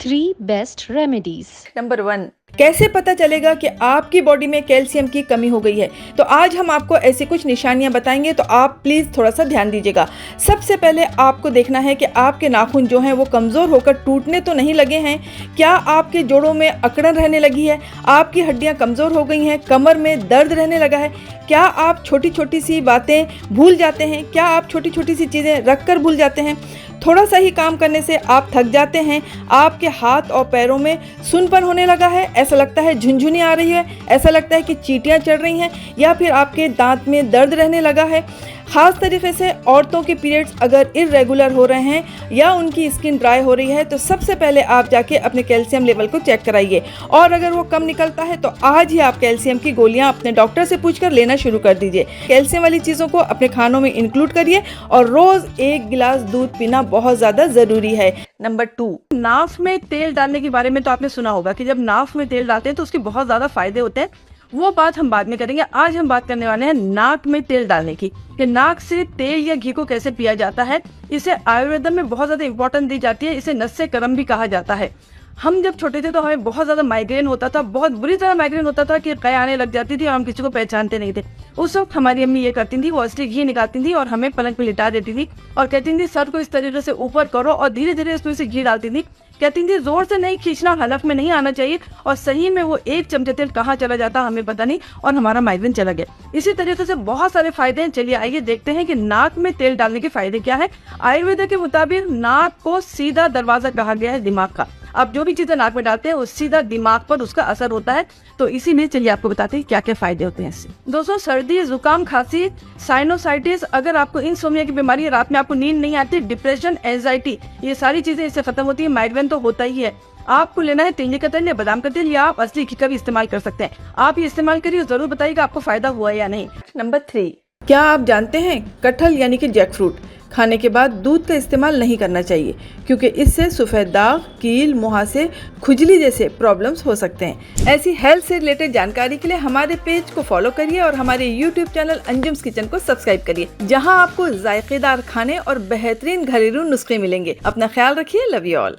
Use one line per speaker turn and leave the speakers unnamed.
3 best remedies.
Number 1, कैसे पता चलेगा कि आपकी बॉडी में कैल्शियम की कमी हो गई है? तो आज हम आपको ऐसी कुछ निशानियां बताएंगे, तो आप प्लीज़ थोड़ा सा ध्यान दीजिएगा। सबसे पहले आपको देखना है कि आपके नाखून जो हैं वो कमज़ोर होकर टूटने तो नहीं लगे हैं। क्या आपके जोड़ों में अकड़न रहने लगी है? आपकी हड्डियां कमज़ोर हो गई हैं? कमर में दर्द रहने लगा है? क्या आप छोटी छोटी सी बातें भूल जाते हैं? क्या आप छोटी छोटी सी चीज़ें रख कर भूल जाते हैं? थोड़ा सा ही काम करने से आप थक जाते हैं? आपके हाथ और पैरों में सुनपन होने लगा है? ऐसा लगता है झुनझुनी आ रही है? ऐसा लगता है कि चींटियां चढ़ रही हैं? या फिर आपके दांत में दर्द रहने लगा है? ख़ास तरीके से औरतों के पीरियड्स अगर इरेगुलर हो रहे हैं या उनकी स्किन ड्राई हो रही है, तो सबसे पहले आप जाके अपने कैल्शियम लेवल को चेक कराइए। और अगर वो कम निकलता है तो आज ही आप कैल्शियम की गोलियां अपने डॉक्टर से पूछकर लेना शुरू कर दीजिए। कैल्शियम वाली चीज़ों को अपने खानों में इंक्लूड करिए और रोज़ 1 गिलास दूध पीना बहुत ज़्यादा ज़रूरी है।
नंबर 2, नाक में तेल डालने के बारे में तो आपने सुना होगा कि जब नाक में तेल डालते हैं तो उसके बहुत ज़्यादा फायदे होते हैं। वो बात हम बाद में करेंगे। आज हम बात करने वाले हैं नाक में तेल डालने की, कि नाक से तेल या घी को कैसे पिया जाता है। इसे आयुर्वेद में बहुत ज़्यादा इंपॉर्टेंस दी जाती है। इसे नस्से कर्म भी कहा जाता है। हम जब छोटे थे तो हमें बहुत ज़्यादा माइग्रेन होता था, बहुत बुरी तरह माइग्रेन होता था कि कै आने लग जाती थी और हम किसी को पहचानते नहीं थे। उस वक्त हमारी अम्मी ये करती थी, वो असली घी निकालती थी और हमें पलंग पे लिटा देती थी और कहती थी सर को इस तरीके से ऊपर करो और धीरे धीरे इसमें से घी डालती थी। कहती थी जोर से नहीं खींचना, हलक में नहीं आना चाहिए। और सही में वो 1 चमचा तेल कहाँ चला जाता हमें पता नहीं और हमारा माइग्रेन चला गया। इसी तरीके से बहुत सारे फायदे हैं। चलिए आइए देखते हैं कि नाक में तेल डालने के फायदे क्या है। आयुर्वेद के मुताबिक नाक को सीधा दरवाजा कहा गया है दिमाग का। अब जो भी चीजें नाक में डालते हैं वो सीधा दिमाग पर उसका असर होता है। तो इसी में चलिए आपको बताते हैं क्या क्या फायदे होते हैं इससे। दोस्तों, सर्दी, जुकाम, खांसी, साइनोसाइटिस, अगर आपको इंसोम्निया की बीमारी है, रात में आपको नींद नहीं आती, डिप्रेशन, एंजाइटी, ये सारी चीजें इससे खत्म होती है। माइग्रेन तो होता ही है। आपको लेना है तिल का तेल या बादाम का तेल, या आप असली घी का भी इस्तेमाल कर सकते हैं। आप ये इस्तेमाल करिए, जरूर बताइएगा आपको फायदा हुआ या नहीं।
नंबर 3, क्या आप जानते हैं कटहल यानी कि जैक फ्रूट खाने के बाद दूध का इस्तेमाल नहीं करना चाहिए, क्योंकि इससे सफ़ेद दाग, कील, मुहासे, खुजली जैसे प्रॉब्लम्स हो सकते हैं। ऐसी हेल्थ से रिलेटेड जानकारी के लिए हमारे पेज को फॉलो करिए और हमारे यूट्यूब चैनल अंजुम्स किचन को सब्सक्राइब करिए, जहां आपको जायकेदार खाने और बेहतरीन घरेलू नुस्खे मिलेंगे। अपना ख्याल रखिए। Love you all.